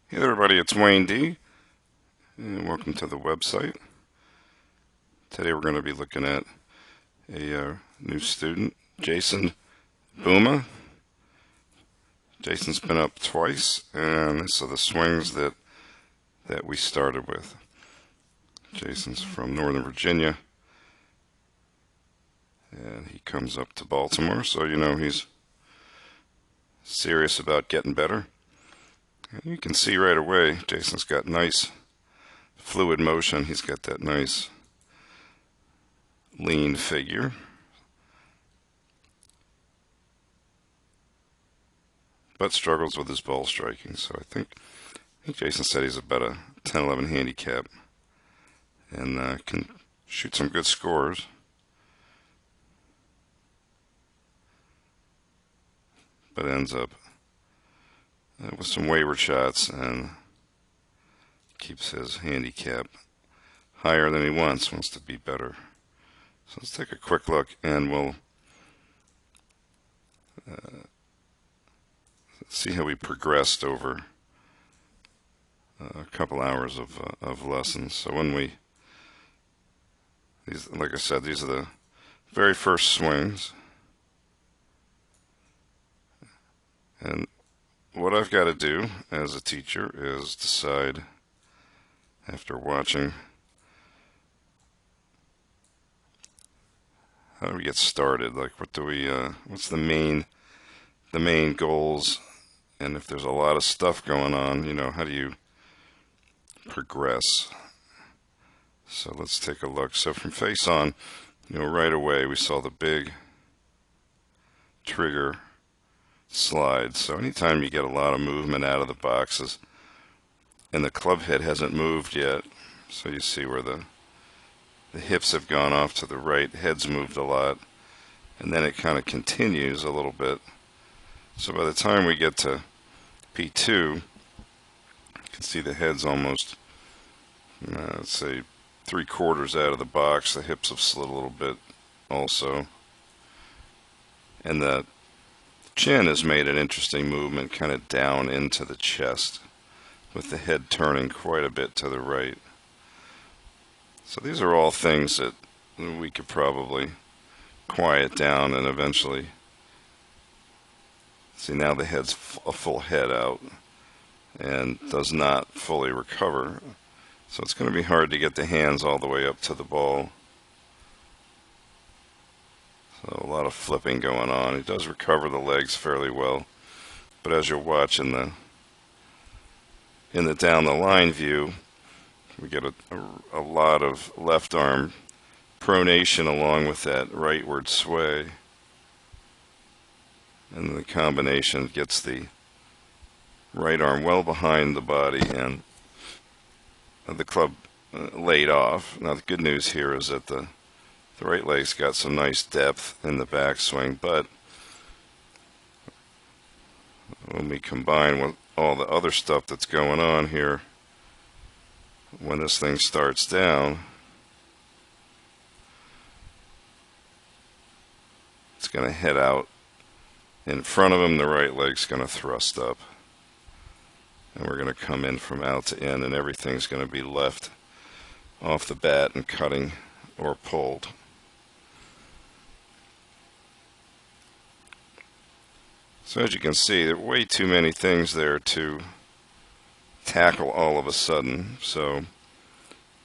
Hey there, everybody, it's Wayne D, and welcome to the website. Today we're going to be looking at a new student, Jason Booma. Jason's been up twice, and these are the swings that we started with. Jason's from Northern Virginia, and he comes up to Baltimore, so you know he's serious about getting better. And you can see right away, Jason's got nice fluid motion. He's got that nice lean figure. But struggles with his ball striking. So I think Jason said he's about a 10-11 handicap and can shoot some good scores. But ends up with some wayward shots and keeps his handicap higher than he wants to be better. So let's take a quick look and we'll see how we progressed over a couple hours of lessons. So like I said, these are the very first swings. And what I've got to do as a teacher is decide, after watching, how do we get started? Like, what's the main goals? And if there's a lot of stuff going on, how do you progress? So let's take a look. So from face on, right away we saw the big trigger slide. So anytime you get a lot of movement out of the boxes and the club head hasn't moved yet, so you see where the hips have gone off to the right, head's moved a lot, and then it kind of continues a little bit. So by the time we get to P2, you can see the head's almost, let's say, 3/4 out of the box. The hips have slid a little bit also. And the chin has made an interesting movement kind of down into the chest, with the head turning quite a bit to the right. So these are all things that we could probably quiet down and eventually see. Now the head's a full head out and does not fully recover. So it's going to be hard to get the hands all the way up to the ball. So a lot of flipping going on. He does recover the legs fairly well, but as you'll watch in the down the line view, we get a lot of left arm pronation along with that rightward sway, and the combination gets the right arm well behind the body and the club laid off. Now the good news here is that the right leg's got some nice depth in the backswing, but when we combine with all the other stuff that's going on here, when this thing starts down, it's going to head out in front of him. The right leg's going to thrust up, and we're going to come in from out to in, and everything's going to be left off the bat and cutting or pulled. So as you can see, there are way too many things there to tackle all of a sudden. So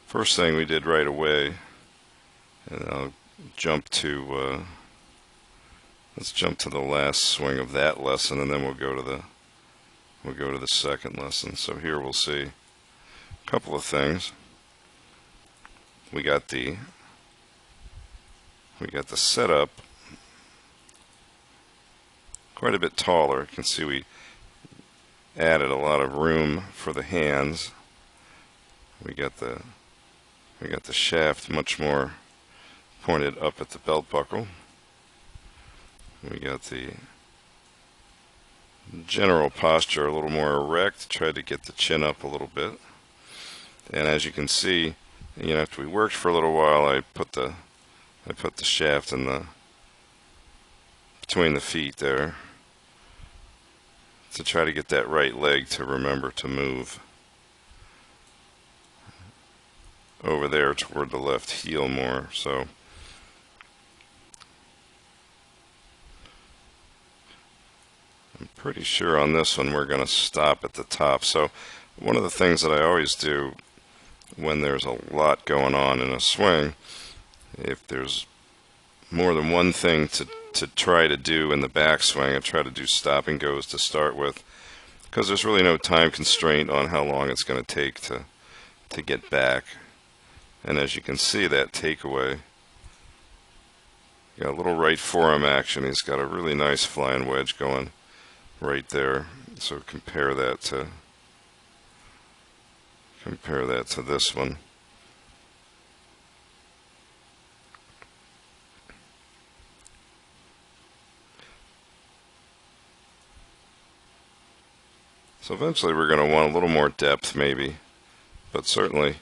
first thing we did right away, and I'll jump to let's jump to the last swing of that lesson, and then we'll go to the second lesson. So here we'll see a couple of things. We got the setup quite a bit taller. You can see we added a lot of room for the hands. We got the shaft much more pointed up at the belt buckle. We got the general posture a little more erect, tried to get the chin up a little bit. And as you can see, after we worked for a little while, I put the shaft in between the feet there to try to get that right leg to remember to move over there toward the left heel more. So I'm pretty sure on this one we're going to stop at the top. So one of the things that I always do when there's a lot going on in a swing, if there's more than one thing to try to do in the backswing, I try to do stop and goes to start with, because there's really no time constraint on how long it's going to take to get back. And as you can see, that takeaway, got a little right forearm action. He's got a really nice flying wedge going right there. So compare that to this one. So eventually we're going to want a little more depth maybe, but certainly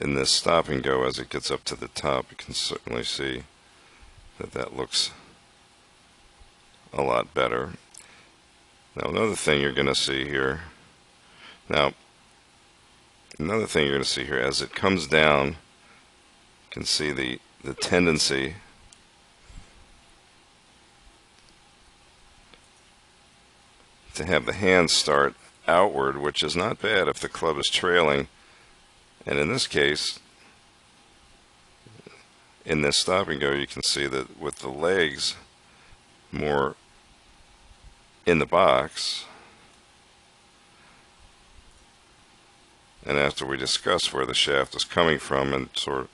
in this stop and go as it gets up to the top, you can certainly see that looks a lot better. Now another thing you're going to see here, as it comes down, you can see the tendency to have the hand start outward, which is not bad if the club is trailing. And in this case, in this stop and go, you can see that with the legs more in the box, and after we discussed where the shaft was coming from and sort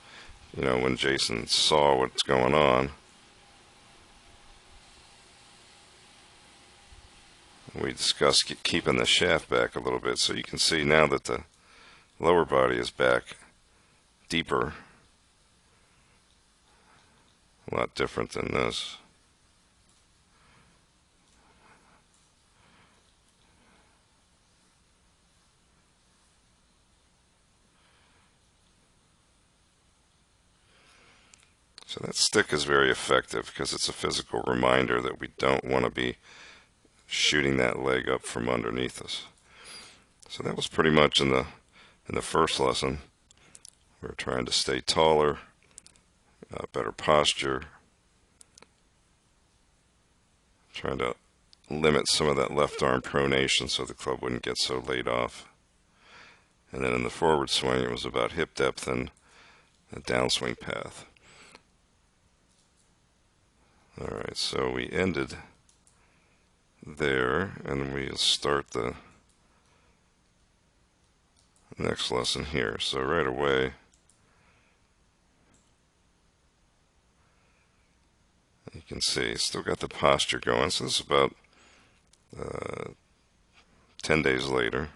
of, when Jason saw what's going on, we discussed keeping the shaft back a little bit. So you can see now that the lower body is back deeper, a lot different than this. So that stick is very effective because it's a physical reminder that we don't want to be shooting that leg up from underneath us. So that was pretty much in the first lesson. We were trying to stay taller, better posture, trying to limit some of that left arm pronation so the club wouldn't get so laid off. And then in the forward swing, it was about hip depth and a downswing path. Alright, so we ended there, and we'll start the next lesson here. So right away, you can see, still got the posture going. So this is about 10 days later.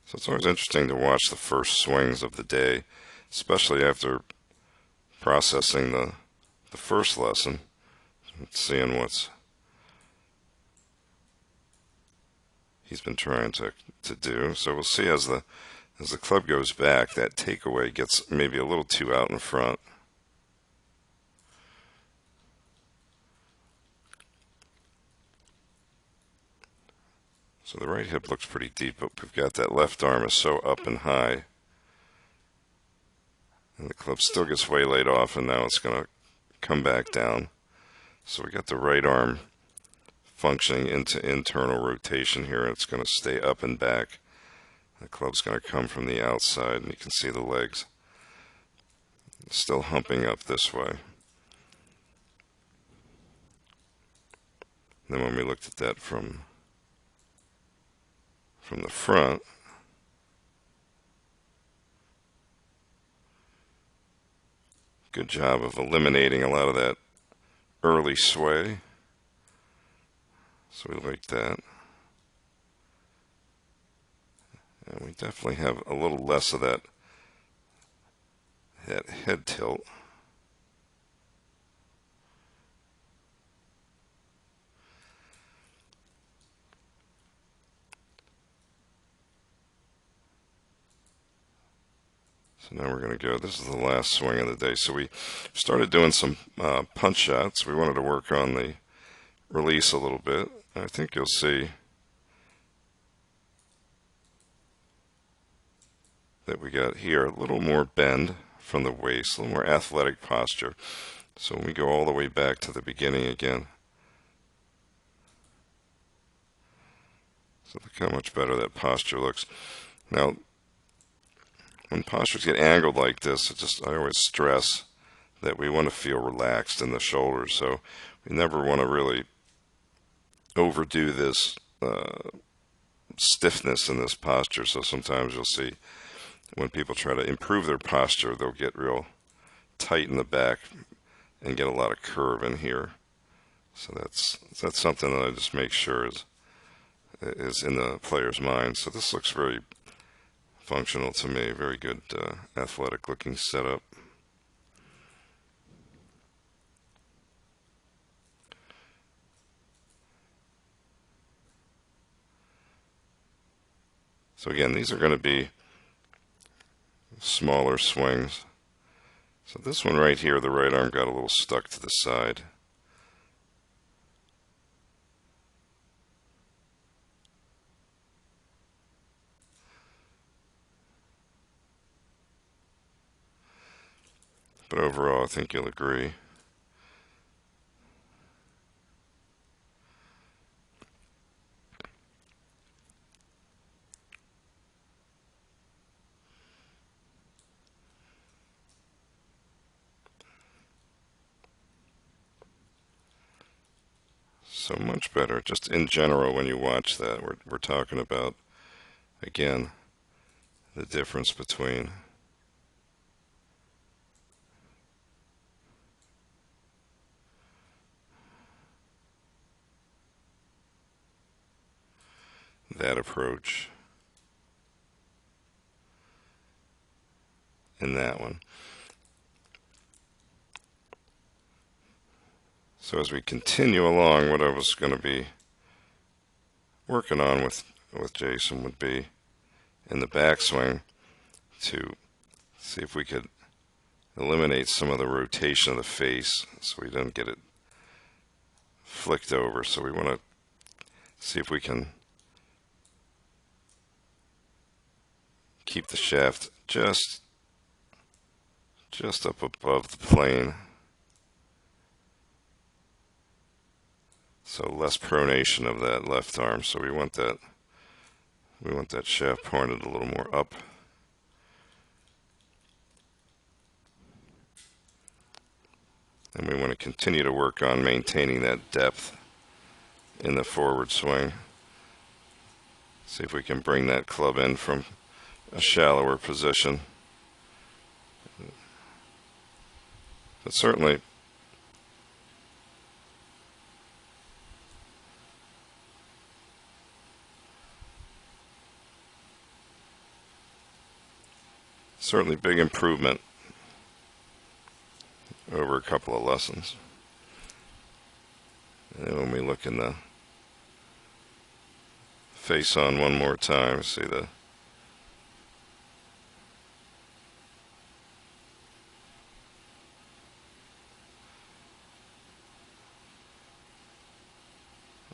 So it's always interesting to watch the first swings of the day, especially after processing the first lesson, seeing what's he's been trying to do. So we'll see as the club goes back, that takeaway gets maybe a little too out in front. So the right hip looks pretty deep, but we've got that left arm is so up and high. And the club still gets waylaid off, and now it's going to come back down. So we got the right arm functioning into internal rotation here. It's going to stay up and back. The club's going to come from the outside, and you can see the legs still humping up this way. And then when we looked at that from the front, good job of eliminating a lot of that early sway. So we like that. And we definitely have a little less of that head tilt. So now we're going to go, this is the last swing of the day. So we started doing some punch shots. We wanted to work on the release a little bit. I think you'll see that we got here a little more bend from the waist, a little more athletic posture. So when we go all the way back to the beginning again, so look how much better that posture looks. Now, when postures get angled like this, I always stress that we want to feel relaxed in the shoulders. So we never want to really overdo this stiffness in this posture. So sometimes you'll see when people try to improve their posture, they'll get real tight in the back and get a lot of curve in here. So that's something that I just make sure is in the player's mind. So this looks very functional to me. Very good athletic looking setup. So again, these are going to be smaller swings. So this one right here, the right arm got a little stuck to the side. But overall, I think you'll agree. So much better. Just in general, when you watch that, we're talking about, again, the difference between that approach and that one. So as we continue along, what I was going to be working on with Jason would be in the backswing to see if we could eliminate some of the rotation of the face so we don't get it flicked over. So we want to see if we can keep the shaft just up above the plane. So less pronation of that left arm. So we want that shaft pointed a little more up. And we want to continue to work on maintaining that depth in the forward swing. See if we can bring that club in from a shallower position. But certainly big improvement over a couple of lessons. And then when we look in the face on one more time, see the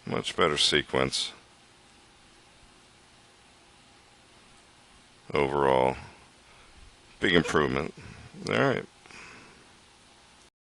much better sequence overall. Big improvement. All right.